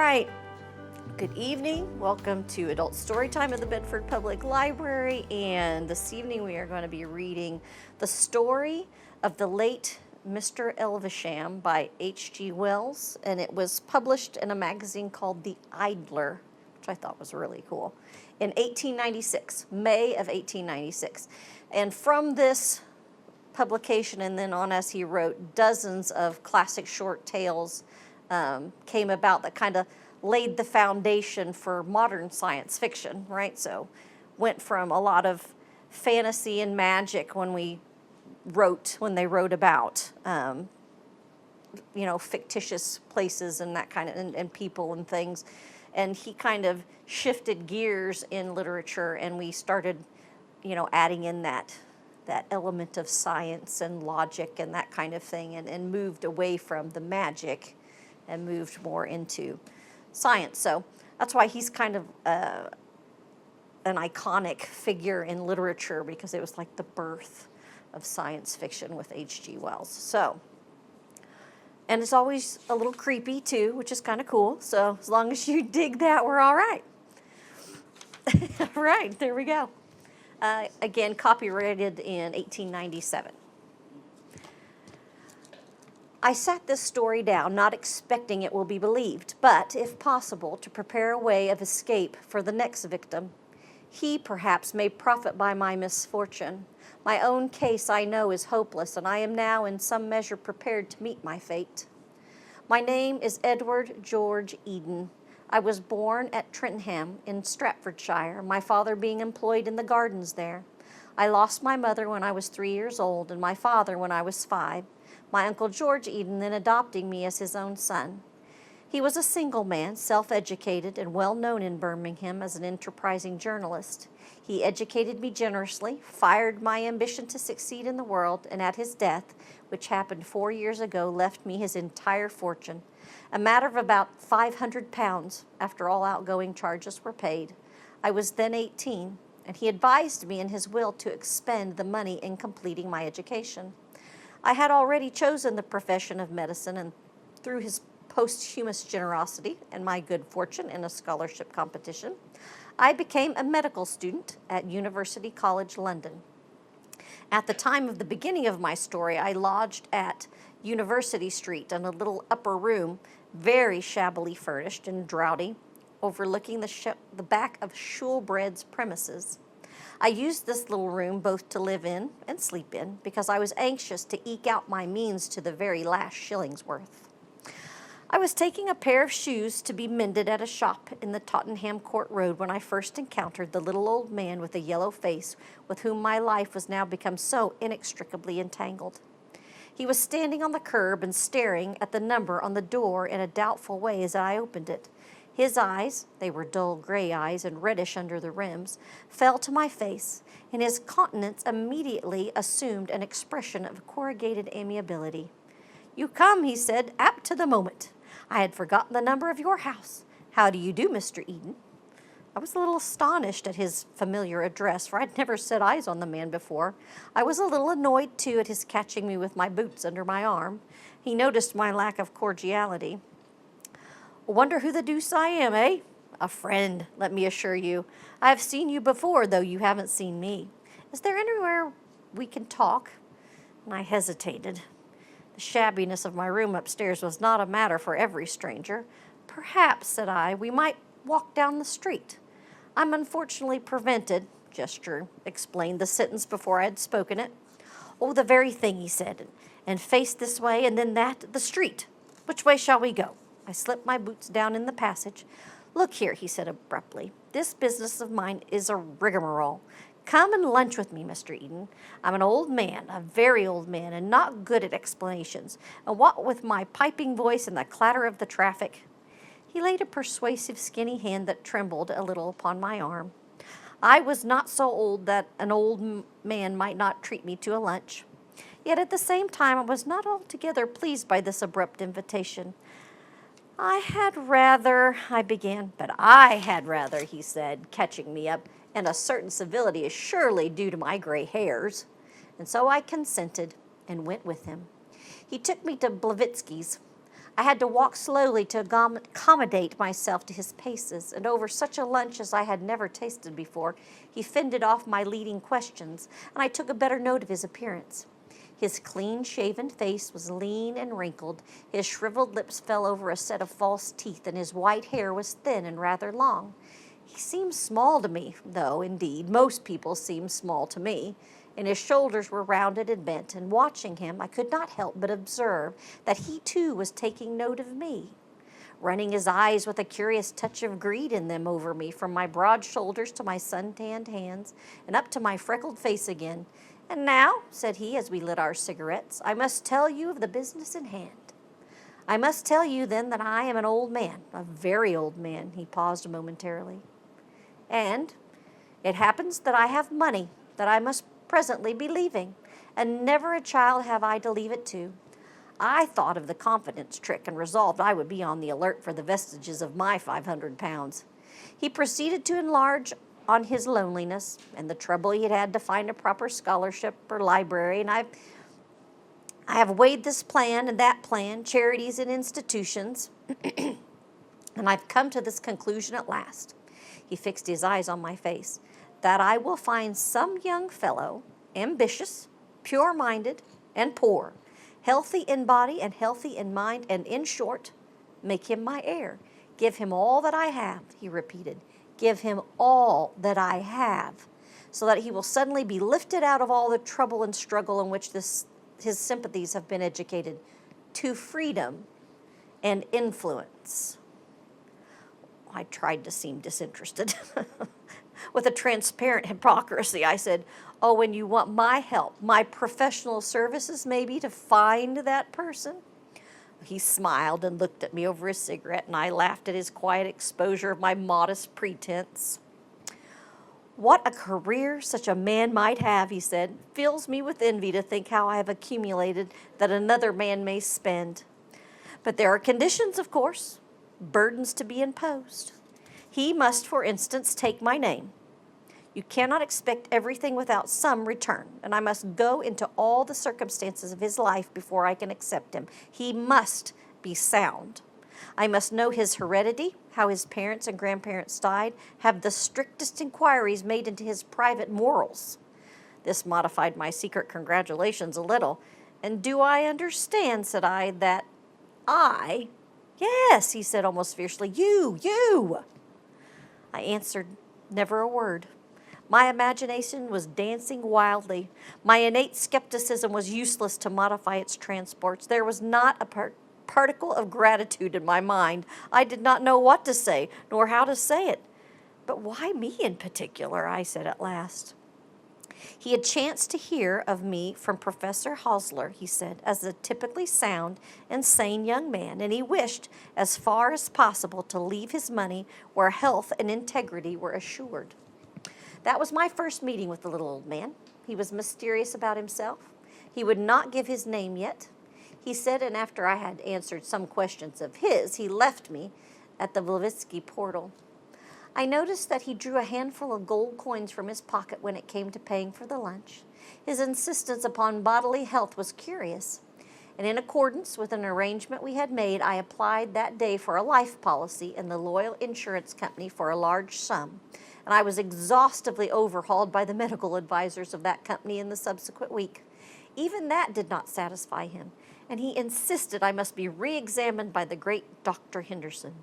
right. Good evening. Welcome to Adult Storytime at the Bedford Public Library. And this evening we are going to be reading the story of the late Mr. Elvesham by H.G. Wells. And it was published in a magazine called The Idler, which I thought was really cool, in 1896, May of 1896. And from this publication and then on as he wrote, dozens of classic short tales came about that kind of laid the foundation for modern science fiction, right? So went from a lot of fantasy and magic when they wrote about, fictitious places and that kind of, and people and things. And he kind of shifted gears in literature, and we started, adding in that element of science and logic and that kind of thing, and moved away from the magic and moved more into science. So that's why he's kind of an iconic figure in literature, because it was like the birth of science fiction with H.G. Wells. So, and it's always a little creepy too, which is kind of cool. So as long as you dig that, we're all right. All right, there we go. Again, copyrighted in 1897. I sat this story down, not expecting it will be believed, but, if possible, to prepare a way of escape for the next victim. He, perhaps, may profit by my misfortune. My own case, I know, is hopeless, and I am now in some measure prepared to meet my fate. My name is Edward George Eden. I was born at Trentham in Staffordshire, my father being employed in the gardens there. I lost my mother when I was 3 years old, and my father when I was 5. My Uncle George Eden then adopting me as his own son. He was a single man, self-educated, and well known in Birmingham as an enterprising journalist. He educated me generously, fired my ambition to succeed in the world, and at his death, which happened 4 years ago, left me his entire fortune, a matter of about £500 after all outgoing charges were paid. I was then 18, and he advised me in his will to expend the money in completing my education. I had already chosen the profession of medicine, and through his posthumous generosity and my good fortune in a scholarship competition, I became a medical student at University College London. At the time of the beginning of my story, I lodged at University Street in a little upper room, very shabbily furnished and draughty, overlooking the back of Shoolbred's premises. I used this little room both to live in and sleep in, because I was anxious to eke out my means to the very last shilling's worth. I was taking a pair of shoes to be mended at a shop in the Tottenham Court Road when I first encountered the little old man with a yellow face with whom my life was now become so inextricably entangled. He was standing on the curb and staring at the number on the door in a doubtful way as I opened it. His eyes, they were dull gray eyes and reddish under the rims, fell to my face, and his countenance immediately assumed an expression of corrugated amiability. "You come," he said, "apt to the moment. I had forgotten the number of your house. How do you do, Mr. Eden?" I was a little astonished at his familiar address, for I'd never set eyes on the man before. I was a little annoyed, too, at his catching me with my boots under my arm. He noticed my lack of cordiality. "Wonder who the deuce I am, eh? A friend, let me assure you. I have seen you before, though you haven't seen me. Is there anywhere we can talk?" And I hesitated. The shabbiness of my room upstairs was not a matter for every stranger. "Perhaps," said I, "we might walk down the street. I'm unfortunately prevented," gesture explained the sentence before I had spoken it. "Oh, the very thing," he said, "and face this way and then that, the street. Which way shall we go?" I slipped my boots down in the passage. "Look here," he said abruptly, "this business of mine is a rigmarole. Come and lunch with me, Mr. Eden. I'm an old man, a very old man, and not good at explanations. And what with my piping voice and the clatter of the traffic—" He laid a persuasive skinny hand that trembled a little upon my arm. I was not so old that an old man might not treat me to a lunch. Yet at the same time I was not altogether pleased by this abrupt invitation. "I had rather," I began. "But I had rather," he said, catching me up, "and a certain civility is surely due to my gray hairs." And so I consented and went with him. He took me to Blavatsky's. I had to walk slowly to accommodate myself to his paces, and over such a lunch as I had never tasted before, he fended off my leading questions, and I took a better note of his appearance. His clean-shaven face was lean and wrinkled, his shriveled lips fell over a set of false teeth, and his white hair was thin and rather long. He seemed small to me, though, indeed, most people seem small to me, and his shoulders were rounded and bent, and watching him, I could not help but observe that he too was taking note of me, running his eyes with a curious touch of greed in them over me, from my broad shoulders to my sun-tanned hands, and up to my freckled face again. "And now," said he, as we lit our cigarettes, "I must tell you of the business in hand. I must tell you, then, that I am an old man, a very old man." He paused momentarily. "And it happens that I have money that I must presently be leaving, and never a child have I to leave it to. I thought of the confidence trick and resolved I would be on the alert for the vestiges of my 500 pounds. He proceeded to enlarge on his loneliness and the trouble he had had to find a proper scholarship or library, and I have weighed this plan and that plan, charities and institutions, and I've come to this conclusion at last." He fixed his eyes on my face, "that I will find some young fellow, ambitious, pure-minded, and poor, healthy in body and healthy in mind, and in short, make him my heir. Give him all that I have," he repeated. "Give him all that I have, so that he will suddenly be lifted out of all the trouble and struggle in which his sympathies have been educated, to freedom and influence." I tried to seem disinterested. With a transparent hypocrisy, I said, "Oh, and you want my help, my professional services, maybe, to find that person?" He smiled and looked at me over his cigarette, and I laughed at his quiet exposure of my modest pretense. "What a career such a man might have," he said. "Fills me with envy to think how I have accumulated that another man may spend. But there are conditions, of course, burdens to be imposed. He must, for instance, take my name. You cannot expect everything without some return, and I must go into all the circumstances of his life before I can accept him. He must be sound. I must know his heredity, how his parents and grandparents died, have the strictest inquiries made into his private morals." This modified my secret congratulations a little. "And do I understand," said I, "that I—" "Yes," he said almost fiercely, you! I answered never a word. My imagination was dancing wildly. My innate skepticism was useless to modify its transports. There was not a particle of gratitude in my mind. I did not know what to say, nor how to say it. "But why me in particular?" I said at last. "He had chanced to hear of me from Professor Hosler," he said, "as a typically sound and sane young man, and he wished, as far as possible, to leave his money where health and integrity were assured." That was my first meeting with the little old man. He was mysterious about himself. He would not give his name yet. He said, and after I had answered some questions of his, he left me at the Vlivitsky portal. I noticed that he drew a handful of gold coins from his pocket when it came to paying for the lunch. His insistence upon bodily health was curious, and in accordance with an arrangement we had made, I applied that day for a life policy in the Loyal Insurance Company for a large sum, and I was exhaustively overhauled by the medical advisors of that company in the subsequent week. Even that did not satisfy him, and he insisted I must be re-examined by the great Dr. Henderson.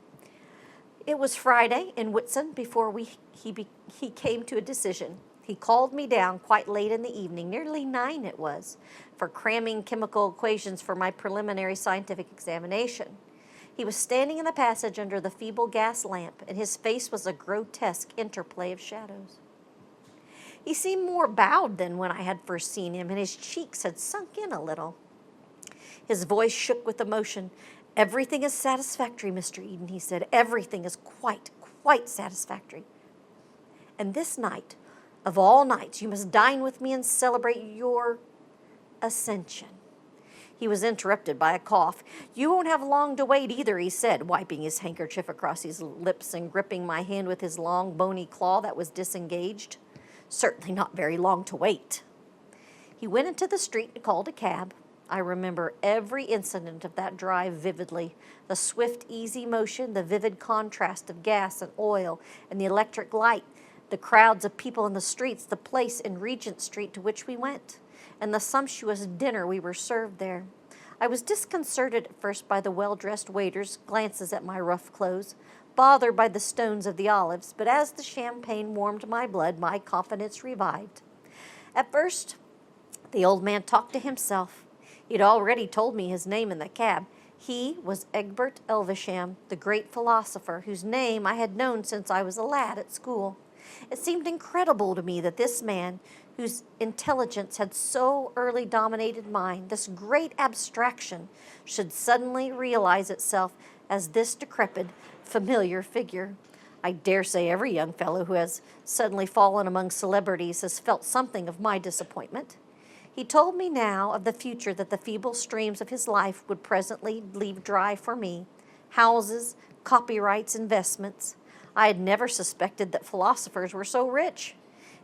It was Friday in Whitsun before he came to a decision. He called me down quite late in the evening, nearly 9 it was, for cramming chemical equations for my preliminary scientific examination. He was standing in the passage under the feeble gas lamp, and his face was a grotesque interplay of shadows. He seemed more bowed than when I had first seen him, and his cheeks had sunk in a little. His voice shook with emotion. "Everything is satisfactory, Mr. Eden," he said. "Everything is quite satisfactory. And this night, of all nights, you must dine with me and celebrate your ascension." He was interrupted by a cough. "You won't have long to wait either," he said, wiping his handkerchief across his lips and gripping my hand with his long, bony claw that was disengaged. "Certainly not very long to wait." He went into the street and called a cab. I remember every incident of that drive vividly. The swift, easy motion, the vivid contrast of gas and oil and the electric light, the crowds of people in the streets, the place in Regent Street to which we went, and the sumptuous dinner we were served there. I was disconcerted at first by the well-dressed waiters' glances at my rough clothes, bothered by the stones of the olives, but as the champagne warmed my blood, my confidence revived. At first, the old man talked to himself. He'd already told me his name in the cab. He was Egbert Elvesham, the great philosopher, whose name I had known since I was a lad at school. It seemed incredible to me that this man, whose intelligence had so early dominated mine, this great abstraction, should suddenly realize itself as this decrepit, familiar figure. I dare say every young fellow who has suddenly fallen among celebrities has felt something of my disappointment. He told me now of the future that the feeble streams of his life would presently leave dry for me. Houses, copyrights, investments. I had never suspected that philosophers were so rich.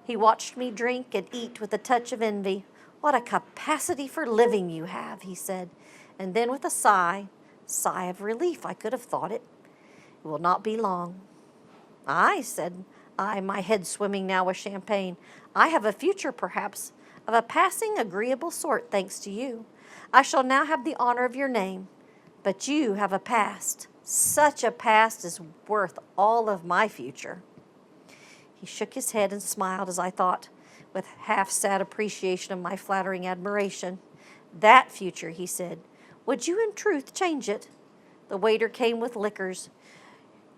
He watched me drink and eat with a touch of envy. "What a capacity for living you have," he said. And then with a sigh of relief, I could have thought it. "It will not be long." "Aye," said I, my head swimming now with champagne. "I have a future, perhaps, of a passing agreeable sort, thanks to you. I shall now have the honor of your name. But you have a past. Such a past is worth all of my future." He shook his head and smiled, as I thought, with half-sad appreciation of my flattering admiration. "That future," he said. "Would you in truth change it?" The waiter came with liquors.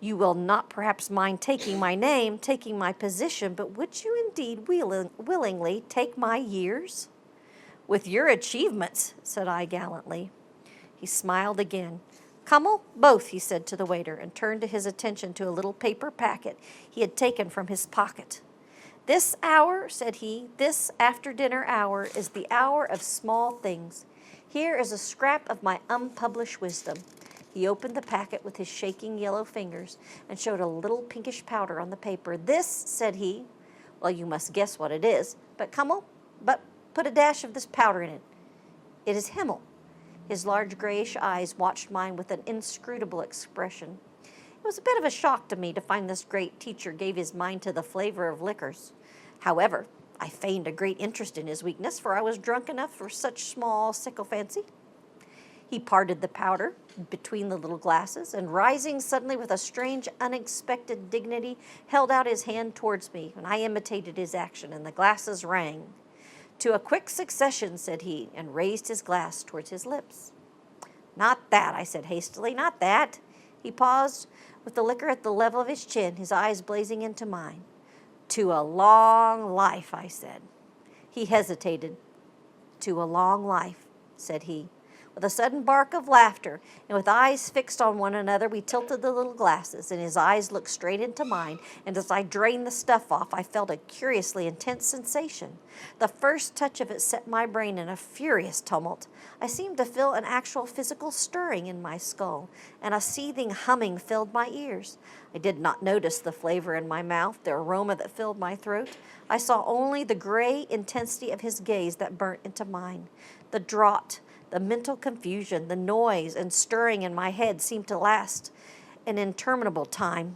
"You will not perhaps mind taking my name, taking my position, but would you indeed willingly take my years?" "With your achievements," said I gallantly. He smiled again. "Kummel, both," he said to the waiter, and turned his attention to a little paper packet he had taken from his pocket. "This hour," said he, "this after-dinner hour is the hour of small things. Here is a scrap of my unpublished wisdom." He opened the packet with his shaking yellow fingers and showed a little pinkish powder on the paper. "This," said he, "well, you must guess what it is, but put a dash of this powder in it. It is Himmel." His large grayish eyes watched mine with an inscrutable expression. It was a bit of a shock to me to find this great teacher gave his mind to the flavor of liquors. However, I feigned a great interest in his weakness, for I was drunk enough for such small sycophancy. He parted the powder between the little glasses, and rising suddenly with a strange, unexpected dignity, held out his hand towards me, and I imitated his action, and the glasses rang. "To a quick succession," said he, and raised his glass towards his lips. "Not that," I said hastily, "not that." He paused, with the liquor at the level of his chin, his eyes blazing into mine. "To a long life," I said. He hesitated. "To a long life," said he. With a sudden bark of laughter, and with eyes fixed on one another, we tilted the little glasses, and his eyes looked straight into mine, and as I drained the stuff off, I felt a curiously intense sensation. The first touch of it set my brain in a furious tumult. I seemed to feel an actual physical stirring in my skull, and a seething humming filled my ears. I did not notice the flavor in my mouth, the aroma that filled my throat. I saw only the gray intensity of his gaze that burnt into mine. The draught, the mental confusion, the noise and stirring in my head seemed to last an interminable time.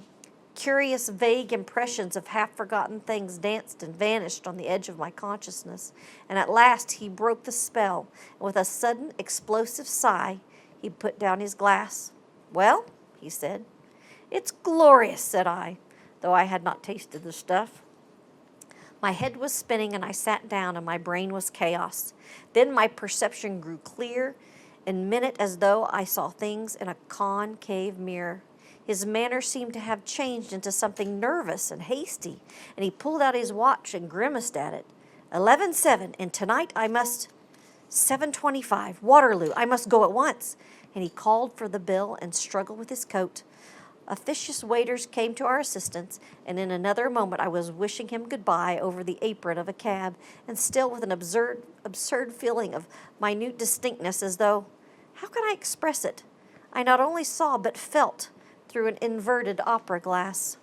Curious, vague impressions of half-forgotten things danced and vanished on the edge of my consciousness, and at last he broke the spell, and with a sudden, explosive sigh, he put down his glass. "Well," he said. "It's glorious," said I, though I had not tasted the stuff. My head was spinning, and I sat down, and my brain was chaos. Then my perception grew clear and minute as though I saw things in a concave mirror. His manner seemed to have changed into something nervous and hasty, and he pulled out his watch and grimaced at it. 11:07, and tonight I must... 7:25, Waterloo, I must go at once. And he called for the bill and struggled with his coat. Officious waiters came to our assistance, and in another moment I was wishing him goodbye over the apron of a cab, and still with an absurd feeling of minute distinctness, as though, how can I express it? I not only saw but felt through an inverted opera glass.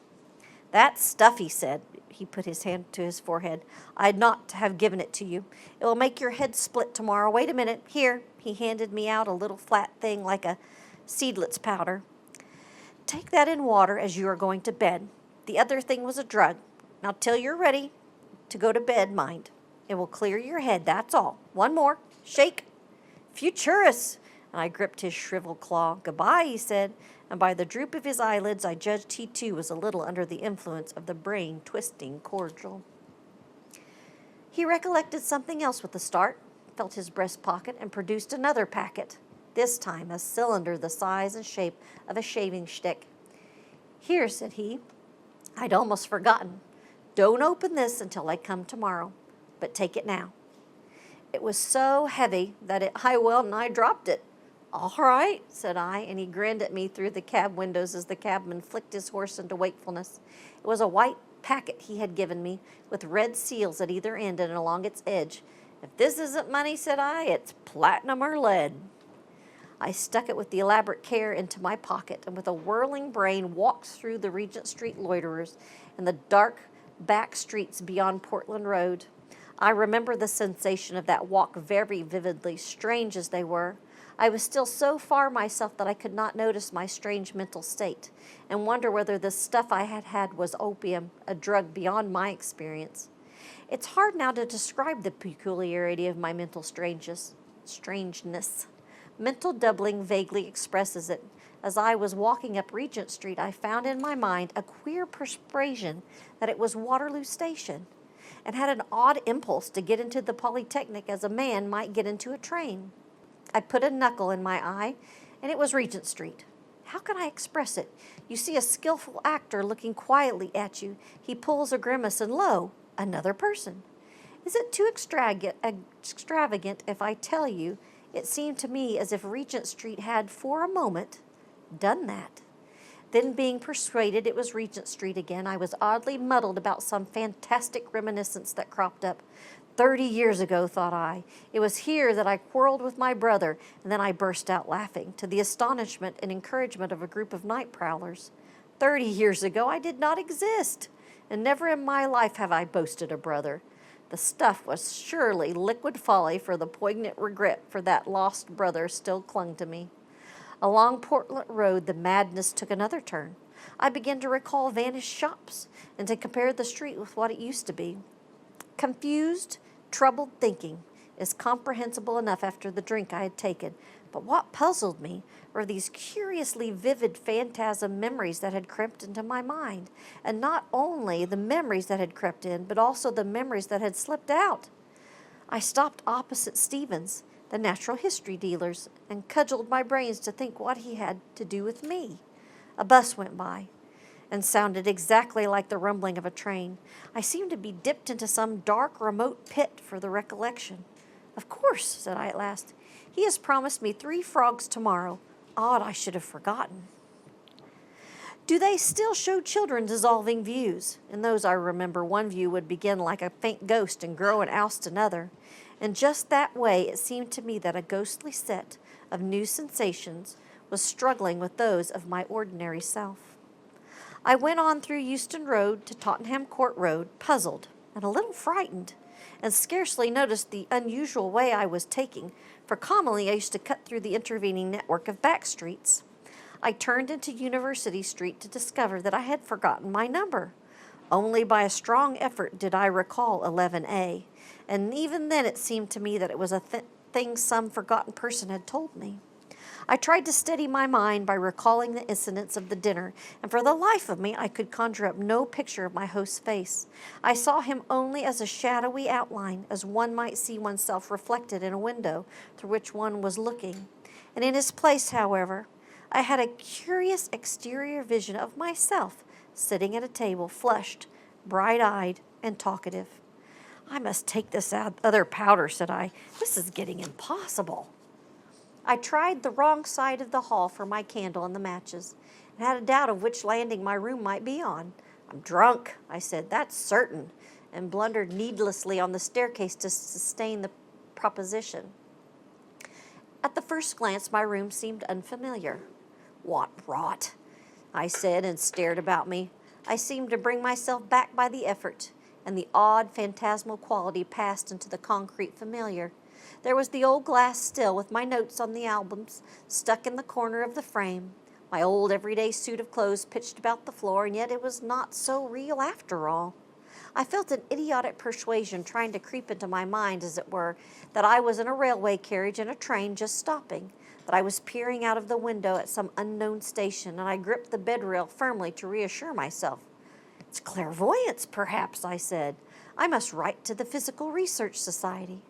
"That stuff," he said. He put his hand to his forehead. "I'd not have given it to you. It will make your head split tomorrow. Wait a minute. Here, He handed me out a little flat thing like a seedless powder. Take that in water as you are going to bed. The other thing was a drug. Now till you're ready to go to bed, mind. It will clear your head, that's all. One more. Shake. Futurus! And I gripped his shriveled claw. Goodbye, he said, and by the droop of his eyelids I judged he too was a little under the influence of the brain-twisting cordial. He recollected something else with a start, felt his breast pocket, and produced another packet, this time a cylinder the size and shape of a shaving stick. Here, said he, I'd almost forgotten. Don't open this until I come tomorrow, but take it now. It was so heavy that I well nigh dropped it. All right, said I, and he grinned at me through the cab windows as the cabman flicked his horse into wakefulness. It was a white packet he had given me, with red seals at either end and along its edge. If this isn't money, said I, it's platinum or lead. I stuck it with the elaborate care into my pocket, and with a whirling brain walked through the Regent Street loiterers and the dark back streets beyond Portland Road. I remember the sensation of that walk very vividly, strange as they were. I was still so far myself that I could not notice my strange mental state, and wonder whether the stuff I had had was opium, a drug beyond my experience. It's hard now to describe the peculiarity of my mental strangeness. Mental doubling vaguely expresses it. As I was walking up Regent Street, I found in my mind a queer persuasion that it was Waterloo Station, and had an odd impulse to get into the Polytechnic as a man might get into a train. I put a knuckle in my eye, and it was Regent Street. How can I express it? You see a skillful actor looking quietly at you. He pulls a grimace, and lo, another person. Is it too extravagant if I tell you it seemed to me as if Regent Street had, for a moment, done that? Then, being persuaded it was Regent Street again, I was oddly muddled about some fantastic reminiscence that cropped up. 30 years ago, thought I. It was here that I quarreled with my brother, and then I burst out laughing, to the astonishment and encouragement of a group of night prowlers. 30 years ago I did not exist, and never in my life have I boasted a brother. The stuff was surely liquid folly, for the poignant regret for that lost brother still clung to me. Along Portland Road the madness took another turn. I began to recall vanished shops, and to compare the street with what it used to be. Confused, troubled thinking is comprehensible enough after the drink I had taken, but what puzzled me were these curiously vivid phantasm memories that had crept into my mind, and not only the memories that had crept in, but also the memories that had slipped out. I stopped opposite Stevens, the natural history dealer's, and cudgeled my brains to think what he had to do with me. A bus went by, and sounded exactly like the rumbling of a train. I seemed to be dipped into some dark, remote pit for the recollection. Of course, said I at last. He has promised me 3 frogs tomorrow. Odd I should have forgotten. Do they still show children dissolving views? In those I remember one view would begin like a faint ghost and grow and oust another. And just that way it seemed to me that a ghostly set of new sensations was struggling with those of my ordinary self. I went on through Euston Road to Tottenham Court Road, puzzled and a little frightened, and scarcely noticed the unusual way I was taking, for commonly I used to cut through the intervening network of back streets. I turned into University Street to discover that I had forgotten my number. Only by a strong effort did I recall 11A, and even then it seemed to me that it was a thing some forgotten person had told me. I tried to steady my mind by recalling the incidents of the dinner, and for the life of me I could conjure up no picture of my host's face. I saw him only as a shadowy outline, as one might see oneself reflected in a window through which one was looking. And in his place, however, I had a curious exterior vision of myself sitting at a table, flushed, bright-eyed, and talkative. I must take this other powder, said I. This is getting impossible. I tried the wrong side of the hall for my candle and the matches, and had a doubt of which landing my room might be on. I'm drunk, I said, that's certain, and blundered needlessly on the staircase to sustain the proposition. At the first glance, my room seemed unfamiliar. What rot, I said, and stared about me. I seemed to bring myself back by the effort, and the odd phantasmal quality passed into the concrete familiar. There was the old glass still with my notes on the albums stuck in the corner of the frame, my old everyday suit of clothes pitched about the floor, and yet it was not so real after all. I felt an idiotic persuasion trying to creep into my mind, as it were, that I was in a railway carriage in a train just stopping, that I was peering out of the window at some unknown station, and I gripped the bed rail firmly to reassure myself. It's clairvoyance, perhaps, I said. I must write to the Physical Research Society.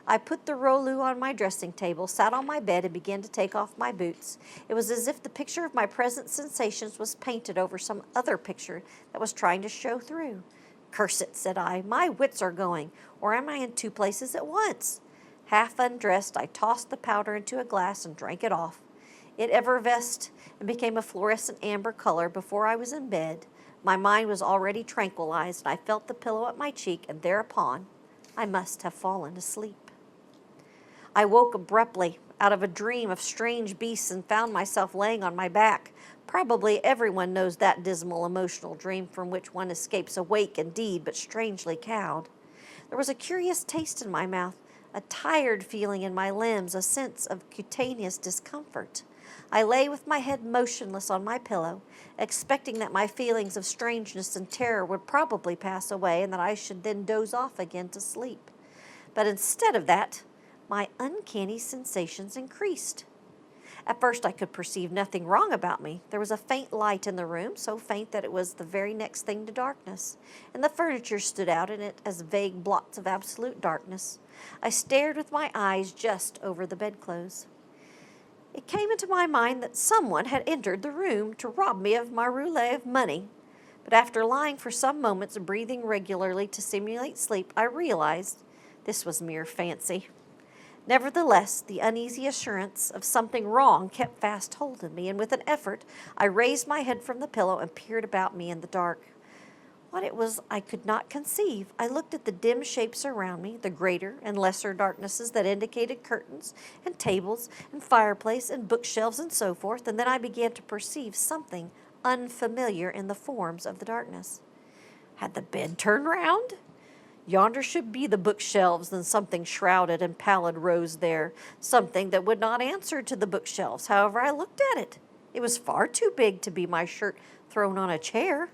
I put the rouleau on my dressing table, sat on my bed, and began to take off my boots. It was as if the picture of my present sensations was painted over some other picture that was trying to show through. Curse it, said I. My wits are going, or am I in two places at once? Half undressed, I tossed the powder into a glass and drank it off. It effervesced and became a fluorescent amber color before I was in bed. My mind was already tranquilized, and I felt the pillow at my cheek, and thereupon I must have fallen asleep. I woke abruptly out of a dream of strange beasts and found myself laying on my back. Probably everyone knows that dismal emotional dream from which one escapes awake indeed, but strangely cowed. There was a curious taste in my mouth, a tired feeling in my limbs, a sense of cutaneous discomfort. I lay with my head motionless on my pillow, expecting that my feelings of strangeness and terror would probably pass away and that I should then doze off again to sleep. But instead of that, my uncanny sensations increased. At first I could perceive nothing wrong about me. There was a faint light in the room, so faint that it was the very next thing to darkness, and the furniture stood out in it as vague blots of absolute darkness. I stared with my eyes just over the bedclothes. It came into my mind that someone had entered the room to rob me of my rouleau of money, but after lying for some moments breathing regularly to simulate sleep, I realized this was mere fancy. Nevertheless, the uneasy assurance of something wrong kept fast hold of me, and with an effort, I raised my head from the pillow and peered about me in the dark. What it was I could not conceive. I looked at the dim shapes around me, the greater and lesser darknesses that indicated curtains and tables and fireplace and bookshelves and so forth, and then I began to perceive something unfamiliar in the forms of the darkness. Had the bed turned round? Yonder should be the bookshelves, and something shrouded and pallid rose there, something that would not answer to the bookshelves. However, I looked at it. It was far too big to be my shirt thrown on a chair.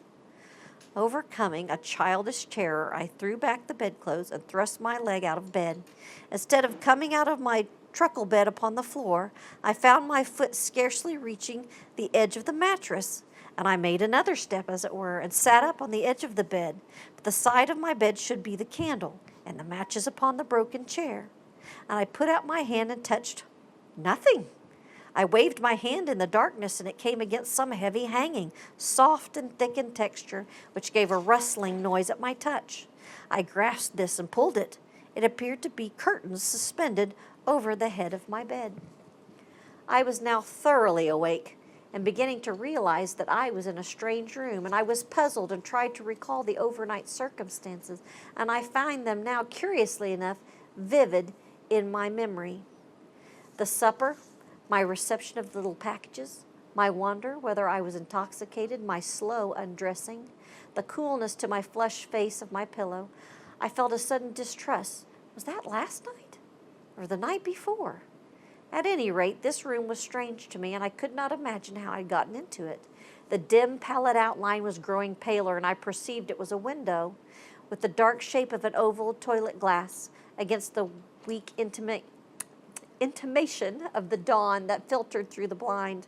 Overcoming a childish terror, I threw back the bedclothes and thrust my leg out of bed. Instead of coming out of my truckle bed upon the floor, I found my foot scarcely reaching the edge of the mattress, and I made another step, as it were, and sat up on the edge of the bed. But the side of my bed should be the candle, and the matches upon the broken chair. And I put out my hand and touched nothing. I waved my hand in the darkness, and it came against some heavy hanging, soft and thick in texture, which gave a rustling noise at my touch. I grasped this and pulled it. It appeared to be curtains suspended over the head of my bed. I was now thoroughly awake, and beginning to realize that I was in a strange room, and I was puzzled and tried to recall the overnight circumstances, and I find them now, curiously enough, vivid in my memory. The supper, my reception of the little packages, my wonder whether I was intoxicated, my slow undressing, the coolness to my flushed face of my pillow. I felt a sudden distrust. Was that last night or the night before? At any rate, this room was strange to me, and I could not imagine how I'd gotten into it. The dim, pallid outline was growing paler, and I perceived it was a window with the dark shape of an oval toilet glass against the weak intimation of the dawn that filtered through the blind.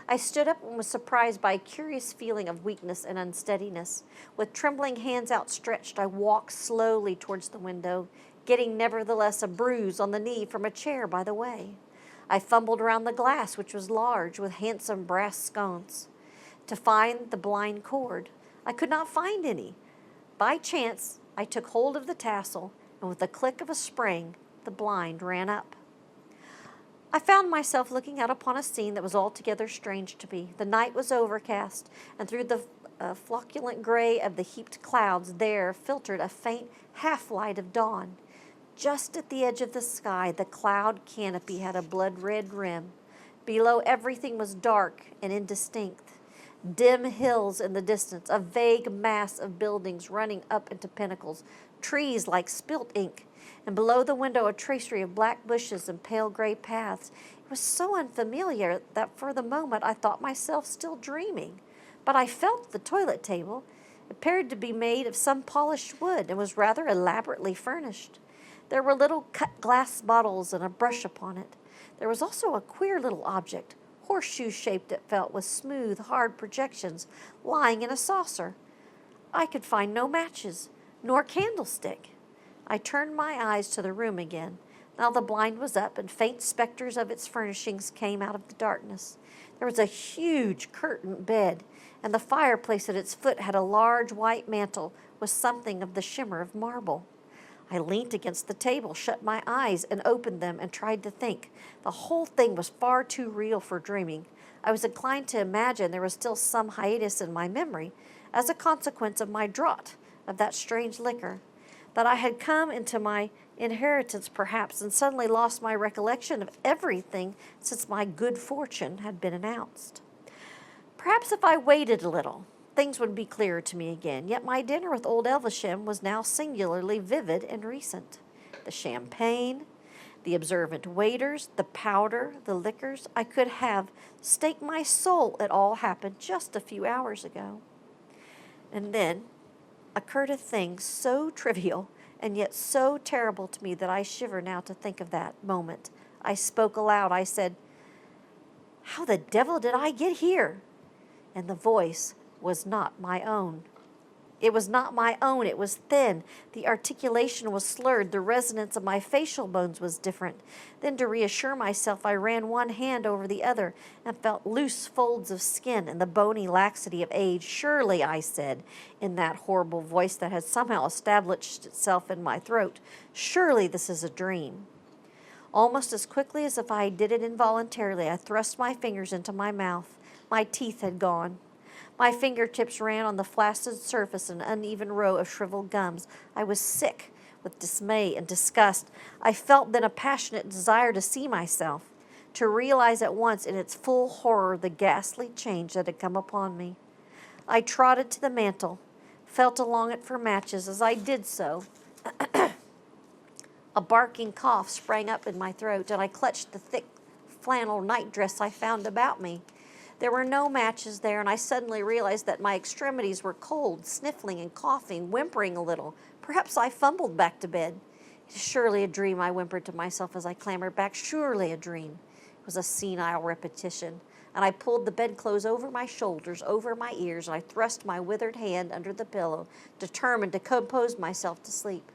I stood up and was surprised by a curious feeling of weakness and unsteadiness. With trembling hands outstretched, I walked slowly towards the window, getting nevertheless a bruise on the knee from a chair by the way. I fumbled around the glass, which was large, with handsome brass sconces, to find the blind cord. I could not find any. By chance, I took hold of the tassel, and with the click of a spring, the blind ran up. I found myself looking out upon a scene that was altogether strange to me. The night was overcast, and through the flocculent gray of the heaped clouds there filtered a faint half-light of dawn. Just at the edge of the sky, the cloud canopy had a blood-red rim. Below, everything was dark and indistinct. Dim hills in the distance, a vague mass of buildings running up into pinnacles, trees like spilt ink, and below the window a tracery of black bushes and pale gray paths. It was so unfamiliar that for the moment I thought myself still dreaming. But I felt the toilet table. It appeared to be made of some polished wood and was rather elaborately furnished. There were little cut glass bottles and a brush upon it. There was also a queer little object, horseshoe-shaped it felt, with smooth, hard projections, lying in a saucer. I could find no matches, nor candlestick. I turned my eyes to the room again. Now the blind was up, and faint specters of its furnishings came out of the darkness. There was a huge curtained bed, and the fireplace at its foot had a large white mantel with something of the shimmer of marble. I leant against the table, shut my eyes, and opened them, and tried to think. The whole thing was far too real for dreaming. I was inclined to imagine there was still some hiatus in my memory, as a consequence of my draught of that strange liquor, that I had come into my inheritance perhaps, and suddenly lost my recollection of everything since my good fortune had been announced. Perhaps if I waited a little, things would be clearer to me again, yet my dinner with old Elvesham was now singularly vivid and recent. The champagne, the observant waiters, the powder, the liquors, I could have staked my soul it all happened just a few hours ago. And then occurred a thing so trivial and yet so terrible to me that I shiver now to think of that moment. I spoke aloud. I said, "How the devil did I get here?" And the voice was not my own. It was not my own. It was thin. The articulation was slurred. The resonance of my facial bones was different. Then, to reassure myself, I ran one hand over the other and felt loose folds of skin and the bony laxity of age. "Surely," I said, in that horrible voice that had somehow established itself in my throat, "surely this is a dream." Almost as quickly as if I did it involuntarily, I thrust my fingers into my mouth. My teeth had gone. My fingertips ran on the flaccid surface an uneven row of shriveled gums. I was sick with dismay and disgust. I felt then a passionate desire to see myself, to realize at once in its full horror the ghastly change that had come upon me. I trotted to the mantel, felt along it for matches. As I did so, a barking cough sprang up in my throat, and I clutched the thick flannel nightdress I found about me. There were no matches there, and I suddenly realized that my extremities were cold, sniffling and coughing, whimpering a little. Perhaps I fumbled back to bed. "It is surely a dream," I whimpered to myself as I clambered back. "Surely a dream." It was a senile repetition, and I pulled the bedclothes over my shoulders, over my ears, and I thrust my withered hand under the pillow, determined to compose myself to sleep.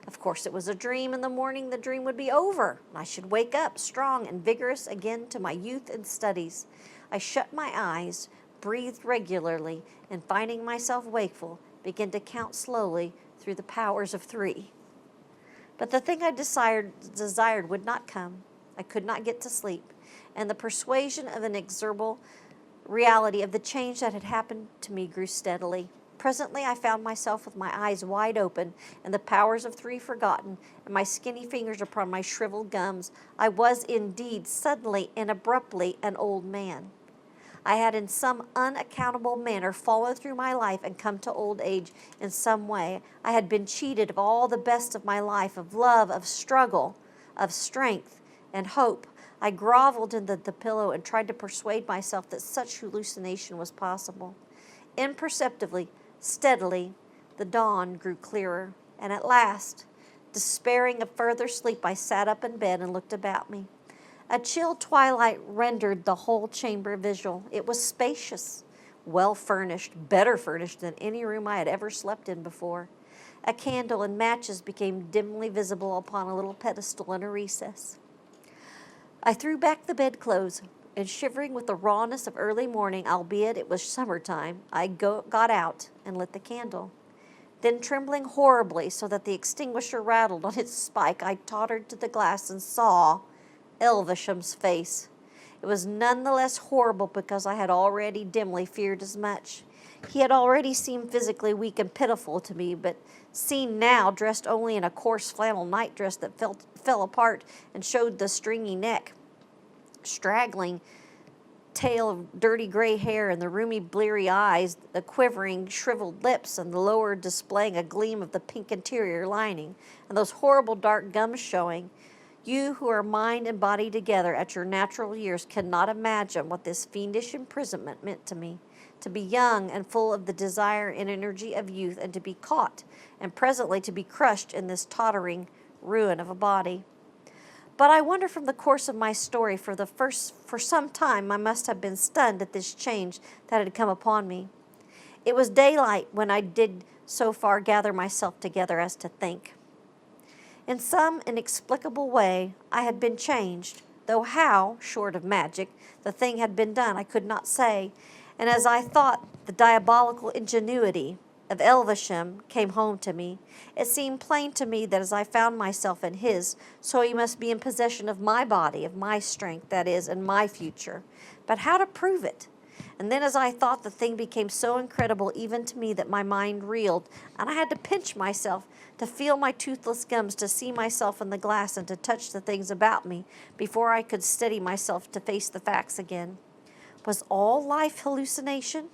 Of course, it was a dream. In the morning, the dream would be over, and I should wake up, strong and vigorous again to my youth and studies. I shut my eyes, breathed regularly, and finding myself wakeful, began to count slowly through the powers of 3. But the thing I desired would not come. I could not get to sleep, and the persuasion of an inexorable reality of the change that had happened to me grew steadily. Presently I found myself with my eyes wide open and the powers of 3 forgotten, and my skinny fingers upon my shriveled gums. I was indeed suddenly and abruptly an old man. I had in some unaccountable manner followed through my life and come to old age in some way. I had been cheated of all the best of my life, of love, of struggle, of strength and hope. I groveled into the pillow and tried to persuade myself that such hallucination was possible. Imperceptibly, steadily, the dawn grew clearer, and at last, despairing of further sleep, I sat up in bed and looked about me. A chill twilight rendered the whole chamber visual. It was spacious, well furnished, better furnished than any room I had ever slept in before. A candle and matches became dimly visible upon a little pedestal in a recess. I threw back the bedclothes, and shivering with the rawness of early morning, albeit it was summertime, I got out and lit the candle. Then, trembling horribly so that the extinguisher rattled on its spike, I tottered to the glass and saw Elvesham's face. It was none the less horrible because I had already dimly feared as much. He had already seemed physically weak and pitiful to me, but seen now, dressed only in a coarse flannel nightdress that fell apart and showed the stringy neck, straggling tail of dirty gray hair and the rheumy, bleary eyes, the quivering, shriveled lips, and the lower displaying a gleam of the pink interior lining, and those horrible dark gums showing. You who are mind and body together at your natural years cannot imagine what this fiendish imprisonment meant to me. To be young and full of the desire and energy of youth, and to be caught, and presently to be crushed in this tottering ruin of a body. But I wonder from the course of my story, for some time I must have been stunned at this change that had come upon me. It was daylight when I did so far gather myself together as to think. In some inexplicable way I had been changed, though how, short of magic, the thing had been done I could not say, and as I thought the diabolical ingenuity of Elvesham came home to me, it seemed plain to me that as I found myself in his, so he must be in possession of my body, of my strength, that is, and my future. But how to prove it? And then as I thought, the thing became so incredible even to me that my mind reeled, and I had to pinch myself, to feel my toothless gums, to see myself in the glass, and to touch the things about me before I could steady myself to face the facts again. Was all life hallucination?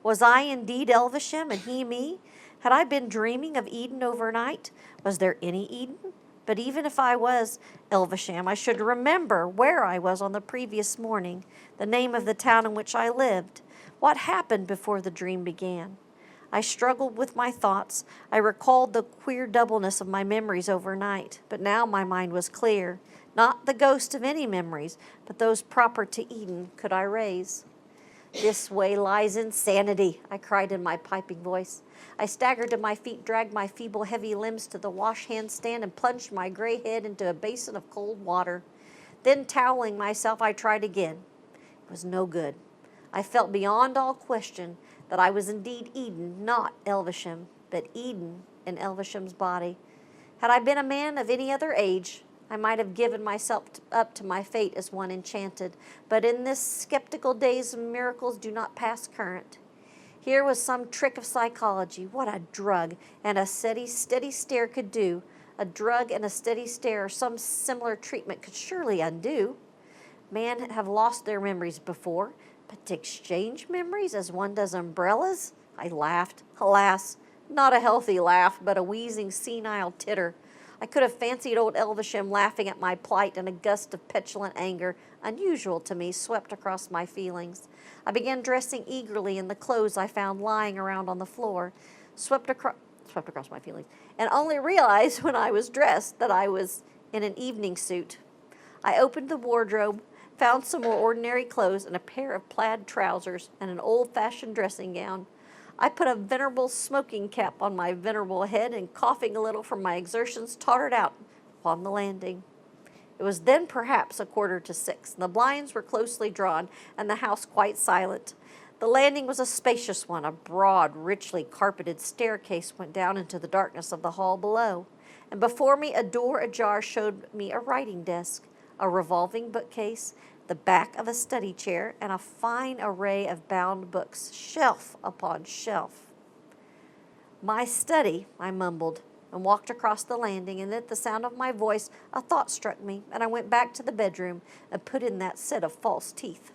Was I indeed Elvesham and he me? Had I been dreaming of Eden overnight? Was there any Eden? But even if I was Elvesham, I should remember where I was on the previous morning, the name of the town in which I lived. What happened before the dream began? I struggled with my thoughts. I recalled the queer doubleness of my memories overnight, but now my mind was clear. Not the ghost of any memories, but those proper to Eden could I raise. This way lies insanity, I cried in my piping voice. I staggered to my feet, dragged my feeble, heavy limbs to the wash-hand stand, and plunged my gray head into a basin of cold water. Then, toweling myself, I tried again. It was no good. I felt beyond all question that I was indeed Eden, not Elvesham, but Eden in Elvesham's body. Had I been a man of any other age, I might have given myself up to my fate as one enchanted, but in this skeptical days miracles do not pass current. Here was some trick of psychology. What a drug and a steady stare could do. A drug and a steady stare or some similar treatment could surely undo. Men have lost their memories before, but to exchange memories as one does umbrellas? I laughed. Alas, not a healthy laugh, but a wheezing, senile titter. I could have fancied old Elvesham laughing at my plight, and a gust of petulant anger, unusual to me, swept across my feelings. I began dressing eagerly in the clothes I found lying around on the floor, swept across my feelings, and only realized when I was dressed that I was in an evening suit. I opened the wardrobe, found some more ordinary clothes and a pair of plaid trousers and an old-fashioned dressing gown. I put a venerable smoking cap on my venerable head and, coughing a little from my exertions, tottered out upon the landing. It was then perhaps 6:15, and the blinds were closely drawn and the house quite silent. The landing was a spacious one. A broad, richly carpeted staircase went down into the darkness of the hall below, and before me a door ajar showed me a writing desk, a revolving bookcase, the back of a study chair, and a fine array of bound books, shelf upon shelf. My study, I mumbled, and walked across the landing, and at the sound of my voice a thought struck me, and I went back to the bedroom and put in that set of false teeth.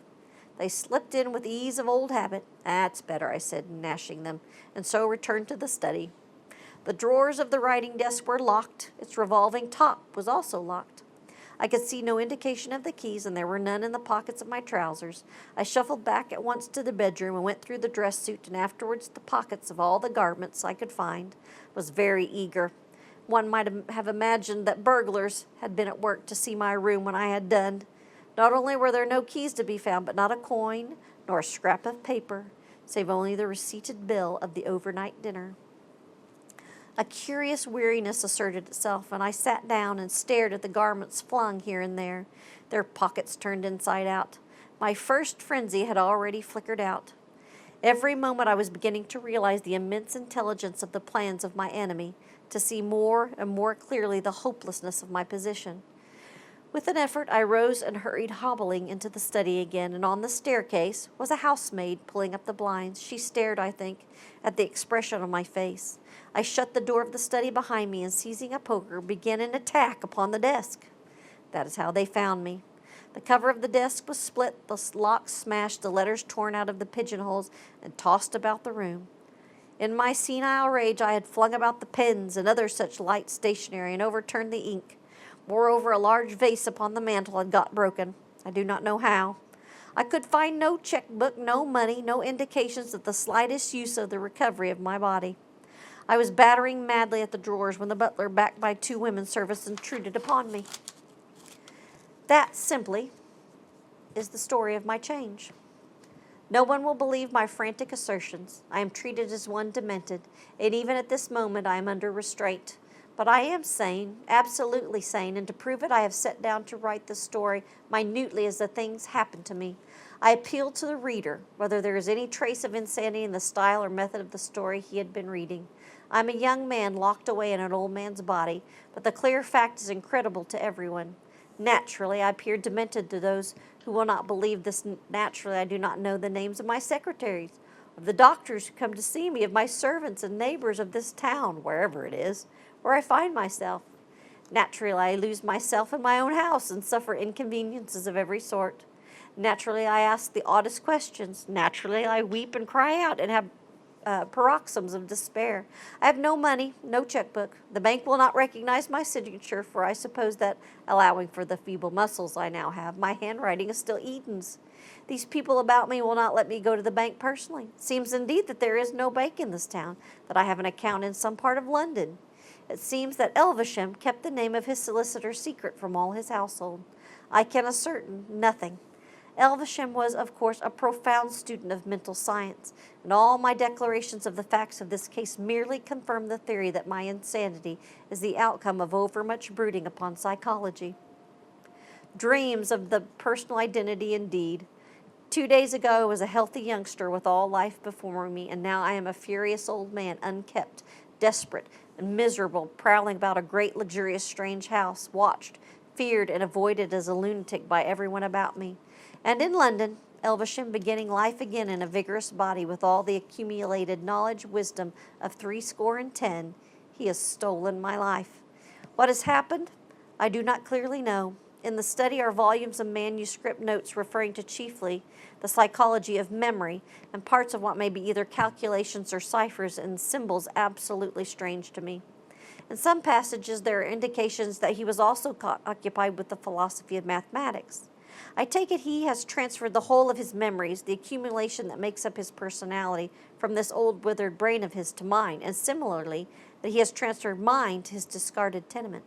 They slipped in with the ease of old habit. That's better, I said, gnashing them, and so returned to the study. The drawers of the writing desk were locked. Its revolving top was also locked. I could see no indication of the keys, and there were none in the pockets of my trousers. I shuffled back at once to the bedroom and went through the dress suit and afterwards the pockets of all the garments I could find. Was very eager. One might have imagined that burglars had been at work to see my room when I had done. Not only were there no keys to be found, but not a coin nor a scrap of paper, save only the receipted bill of the overnight dinner. A curious weariness asserted itself, and I sat down and stared at the garments flung here and there, their pockets turned inside out. My first frenzy had already flickered out. Every moment I was beginning to realize the immense intelligence of the plans of my enemy, to see more and more clearly the hopelessness of my position. With an effort, I rose and hurried hobbling into the study again, and on the staircase was a housemaid pulling up the blinds. She stared, I think, at the expression on my face. I shut the door of the study behind me and, seizing a poker, began an attack upon the desk. That is how they found me. The cover of the desk was split, the lock smashed, the letters torn out of the pigeonholes and tossed about the room. In my senile rage, I had flung about the pens and other such light stationery and overturned the ink. Moreover, a large vase upon the mantel had got broken. I do not know how. I could find no checkbook, no money, no indications of the slightest use of the recovery of my body. I was battering madly at the drawers when the butler, backed by 2 women servants, intruded upon me. That simply is the story of my change. No one will believe my frantic assertions. I am treated as one demented, and even at this moment I am under restraint. But I am sane, absolutely sane, and to prove it I have set down to write the story minutely as the things happened to me. I appeal to the reader, whether there is any trace of insanity in the style or method of the story he had been reading. I am a young man locked away in an old man's body, but the clear fact is incredible to everyone. Naturally, I appear demented to those who will not believe this. Naturally, I do not know the names of my secretaries, of the doctors who come to see me, of my servants and neighbors of this town, wherever it is, where I find myself. Naturally, I lose myself in my own house and suffer inconveniences of every sort. Naturally, I ask the oddest questions. Naturally, I weep and cry out and have paroxysms of despair. I have no money, no checkbook. The bank will not recognize my signature, for I suppose that, allowing for the feeble muscles I now have, my handwriting is still Eden's. These people about me will not let me go to the bank personally. It seems indeed that there is no bank in this town, that I have an account in some part of London. It seems that Elvesham kept the name of his solicitor secret from all his household. I can ascertain nothing. Elvesham was, of course, a profound student of mental science, and all my declarations of the facts of this case merely confirm the theory that my insanity is the outcome of overmuch brooding upon psychology. Dreams of the personal identity indeed. 2 days ago I was a healthy youngster with all life before me, and now I am a furious old man, unkept, desperate, and miserable, prowling about a great, luxurious, strange house, watched, feared, and avoided as a lunatic by everyone about me. And in London, Elvesham, beginning life again in a vigorous body with all the accumulated knowledge, wisdom of 70, he has stolen my life. What has happened? I do not clearly know. In the study are volumes of manuscript notes referring to chiefly the psychology of memory and parts of what may be either calculations or ciphers and symbols absolutely strange to me. In some passages there are indications that he was also occupied with the philosophy of mathematics. I take it he has transferred the whole of his memories, the accumulation that makes up his personality, from this old withered brain of his to mine, and similarly that he has transferred mine to his discarded tenement.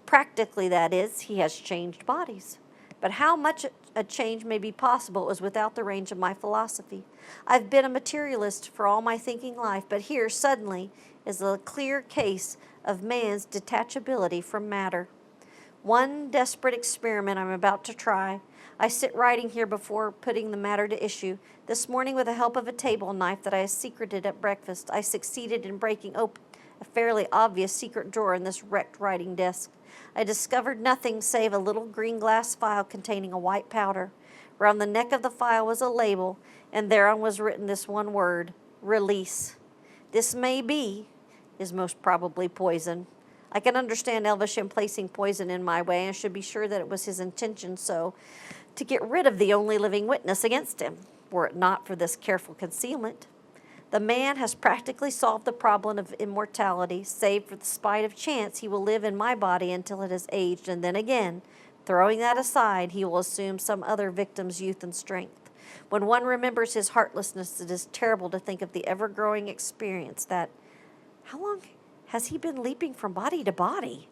Practically, that is, he has changed bodies. But how much a change may be possible is without the range of my philosophy. I've been a materialist for all my thinking life, but here, suddenly, is a clear case of man's detachability from matter. One desperate experiment I'm about to try. I sit writing here before putting the matter to issue. This morning, with the help of a table knife that I had secreted at breakfast, I succeeded in breaking open a fairly obvious secret drawer in this wrecked writing desk. I discovered nothing save a little green glass vial containing a white powder. Round the neck of the vial was a label, and thereon was written this one word, release. This may be, is most probably poison. I can understand Elvesham placing poison in my way, and should be sure that it was his intention so to get rid of the only living witness against him, were it not for this careful concealment. The man has practically solved the problem of immortality. Save for the spite of chance, he will live in my body until it has aged, and then again, throwing that aside, he will assume some other victim's youth and strength. When one remembers his heartlessness, it is terrible to think of the ever-growing experience that, how long has he been leaping from body to body?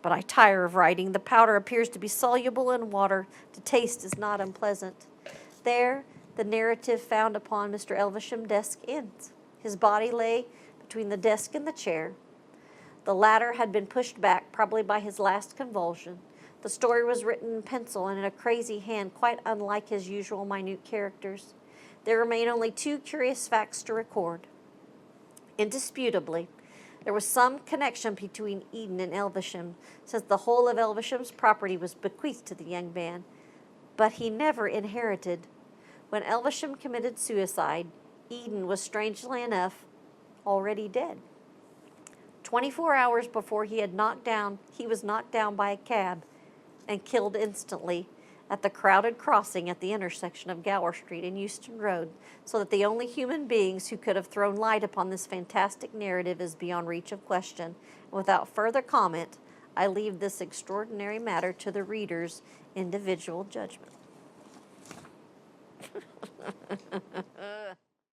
But I tire of writing. The powder appears to be soluble in water. The taste is not unpleasant. There, the narrative found upon Mr. Elvesham's desk ends. His body lay between the desk and the chair. The latter had been pushed back, probably by his last convulsion. The story was written in pencil and in a crazy hand, quite unlike his usual minute characters. There remain only 2 curious facts to record. Indisputably, there was some connection between Eden and Elvesham, since the whole of Elvesham's property was bequeathed to the young man. But he never inherited. When Elvesham committed suicide, Eden was, strangely enough, already dead. 24 hours before he was knocked down by a cab and killed instantly at the crowded crossing at the intersection of Gower Street and Euston Road, so that the only human beings who could have thrown light upon this fantastic narrative is beyond reach of question. And without further comment, I leave this extraordinary matter to the reader's individual judgment.